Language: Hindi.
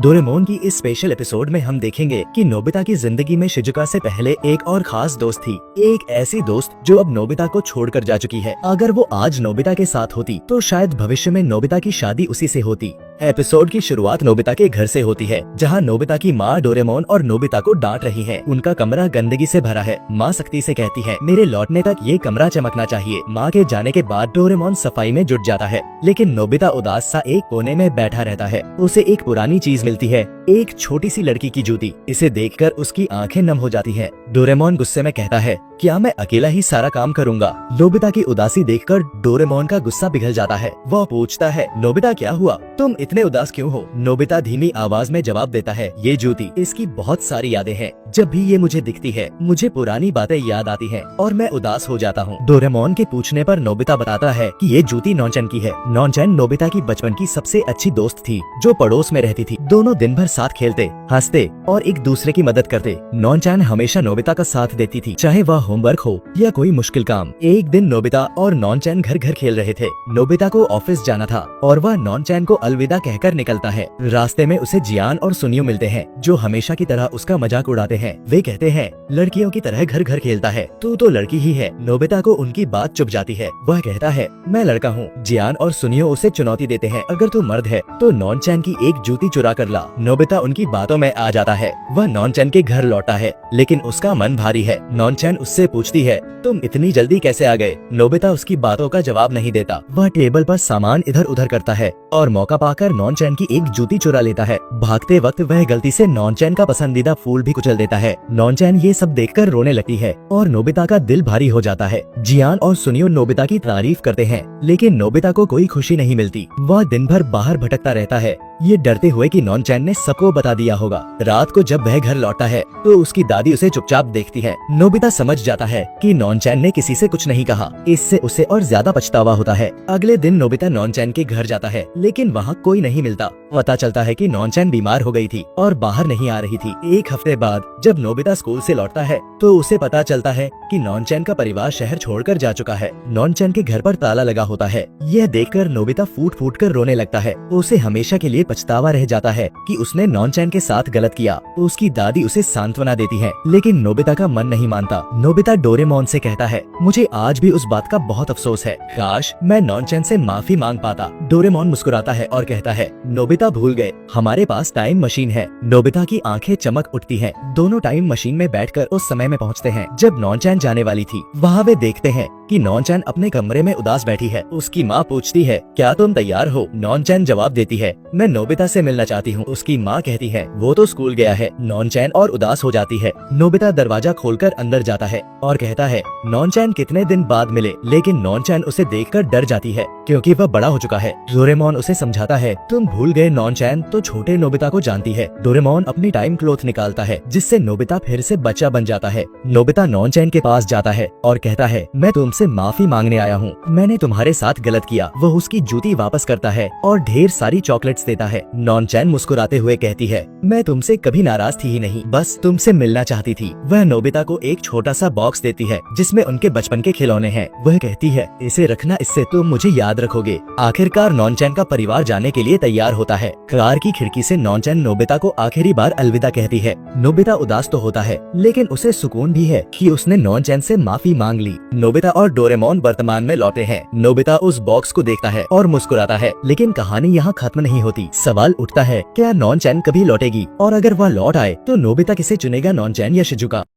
डोरेमोन की इस स्पेशल एपिसोड में हम देखेंगे कि नोबिता की जिंदगी में शिजुका से पहले एक और खास दोस्त थी। एक ऐसी दोस्त जो अब नोबिता को छोड़कर जा चुकी है। अगर वो आज नोबिता के साथ होती तो शायद भविष्य में नोबिता की शादी उसी से होती। एपिसोड की शुरुआत नोबिता के घर से होती है, जहां नोबिता की माँ डोरेमोन और नोबिता को डांट रही है। उनका कमरा गंदगी से भरा है। माँ सख्ती से कहती है, मेरे लौटने तक ये कमरा चमकना चाहिए। माँ के जाने के बाद डोरेमोन सफाई में जुट जाता है, लेकिन नोबिता उदास सा एक कोने में बैठा रहता है। उसे एक पुरानी चीज मिलती है, एक छोटी सी लड़की की जूती। इसे देखकर उसकी आंखें नम हो जाती हैं। डोरेमोन गुस्से में कहता है, क्या मैं अकेला ही सारा काम करूंगा? नोबिता की उदासी देखकर डोरेमोन का गुस्सा पिघल जाता है। वह पूछता है, नोबिता क्या हुआ? तुम इतने उदास क्यों हो? नोबिता धीमी आवाज में जवाब देता है, ये जूती, इसकी बहुत सारी यादें हैं। जब भी ये मुझे दिखती है, मुझे पुरानी बातें याद आती हैं और मैं उदास हो जाता हूँ। डोरेमोन के पूछने पर नोबिता बताता है कि ये जूती नॉनचैन की है। नॉनचैन नोबिता की बचपन की सबसे अच्छी दोस्त थी, जो पड़ोस में रहती थी। दोनों दिन भर साथ खेलते, हंसते और एक दूसरे की मदद करते। नॉनचैन हमेशा नोबिता का साथ देती थी, चाहे वह होमवर्क हो या कोई मुश्किल काम। एक दिन नोबिता और नॉनचैन घर घर खेल रहे थे। नोबिता को ऑफिस जाना था और वह नॉनचैन को अलविदा कहकर निकलता है। रास्ते में उसे जियान और सुनियो मिलते हैं, जो हमेशा की तरह उसका मजाक उड़ाते हैं। वे कहते हैं, लड़कियों की तरह घर घर खेलता है, तू तो लड़की ही है। नोबिता को उनकी बात चुभ जाती है। वह कहता है, मैं लड़का हूँ। जियान और सुनियो उसे चुनौती देते हैं, अगर तू मर्द है तो नॉनचैन की एक जूती चुरा कर ला। नोबिता उनकी बातों में आ जाता है। वह नॉनचैन के घर लौटा है, लेकिन उसका मन भारी है। नॉनचैन उससे पूछती है, तुम इतनी जल्दी कैसे आ गए? नोबिता उसकी बातों का जवाब नहीं देता। वह टेबल पर सामान इधर उधर करता है और मौका पाकर नॉनचैन की एक जूती चुरा लेता है। भागते वक्त वह गलती से नॉनचैन का पसंदीदा फूल भी कुचल देता है। नॉनचैन ये सब देखकर रोने लगती है और नोबिता का दिल भारी हो जाता है। जियान और सुनियो नोबिता की तारीफ करते हैं, लेकिन नोबिता को कोई खुशी नहीं मिलती। वह दिन भर बाहर भटकता रहता है, ये डरते हुए कि नॉनचैन ने सबको बता दिया होगा। रात को जब वह घर लौटता है तो उसकी दादी उसे चुपचाप देखती है। नोबिता समझ जाता है कि नॉनचैन ने किसी से कुछ नहीं कहा। इससे उसे और ज्यादा पछतावा होता है। अगले दिन नोबिता नॉनचैन के घर जाता है, लेकिन वहाँ कोई नहीं मिलता। पता चलता है कि नॉनचैन बीमार हो गई थी और बाहर नहीं आ रही थी। एक हफ्ते बाद जब नोबिता स्कूल से लौटता है तो उसे पता चलता है कि नॉनचैन का परिवार शहर छोड़कर जा चुका है। नॉनचैन के घर पर ताला लगा होता है। यह देखकर नोबिता फूट फूट कर रोने लगता है। उसे हमेशा के लिए पछतावा रह जाता है कि उसने नॉनचैन के साथ गलत किया। उसकी दादी उसे सांत्वना देती है, लेकिन नोबिता का मन नहीं मानता। नोबिता डोरेमोन से कहता है, मुझे आज भी उस बात का बहुत अफसोस है, काश मैं नॉनचैन से माफी मांग पाता। डोरेमोन मुस्कुराता है और कहता है, नोबिता भूल गए, हमारे पास टाइम मशीन है। नोबिता की आंखें चमक उठती हैं। दोनों टाइम मशीन में बैठकर उस समय में पहुंचते हैं जब नॉनचैन जाने वाली थी। वहाँ वे देखते हैं कि नॉनचैन अपने कमरे में उदास बैठी है। उसकी माँ पूछती है, क्या तुम तैयार हो? नॉनचैन जवाब देती है, मैं नोबिता से मिलना चाहती हूँ। उसकी माँ कहती है, वो तो स्कूल गया है। नॉनचैन और उदास हो जाती है। नोबिता दरवाजा खोलकर अंदर जाता है और कहता है, नॉनचैन कितने दिन बाद मिले, लेकिन नॉनचैन उसे देखकर डर जाती है क्योंकि वह बड़ा हो चुका है। डोरेमोन उसे समझाता है, तुम भूल गए नॉनचैन तो छोटे नोबिता को जानती है। डोरेमोन अपनी टाइम क्लॉथ निकालता है, जिससे नोबिता फिर से बच्चा बन जाता है। नोबिता नॉनचैन के पास जाता है और कहता है, मैं तुमसे माफी मांगने आया हूँ, मैंने तुम्हारे साथ गलत किया। वह उसकी जूती वापस करता है और ढेर सारी चॉकलेट्स देता है। नॉनचैन मुस्कुराते हुए कहती है, मैं तुमसे कभी नाराज थी ही नहीं, बस तुमसे मिलना चाहती थी। वह नोबिता को एक छोटा सा बॉक्स देती है, जिसमें उनके बचपन के खिलौने हैं। वह कहती है, इसे रखना, इससे तुम मुझे याद रखोगे। आखिरकार नॉनचैन का परिवार जाने के लिए तैयार होता है। कार की खिड़की से नॉनचैन नोबिता को आखिरी बार अलविदा कहती है। नोबिता उदास तो होता है, लेकिन उसे सुकून भी है कि उसने नॉनचैन से माफी मांग ली। नोबिता और डोरेमोन वर्तमान में लौटे हैं। नोबिता उस बॉक्स को देखता है और मुस्कुराता है, लेकिन कहानी यहाँ खत्म नहीं होती। सवाल उठता है, क्या नॉनचैन कभी लौटेगी? और अगर वह लौट आए तो नोबिता किसे चुनेगा, नॉनचैन या शिजुका?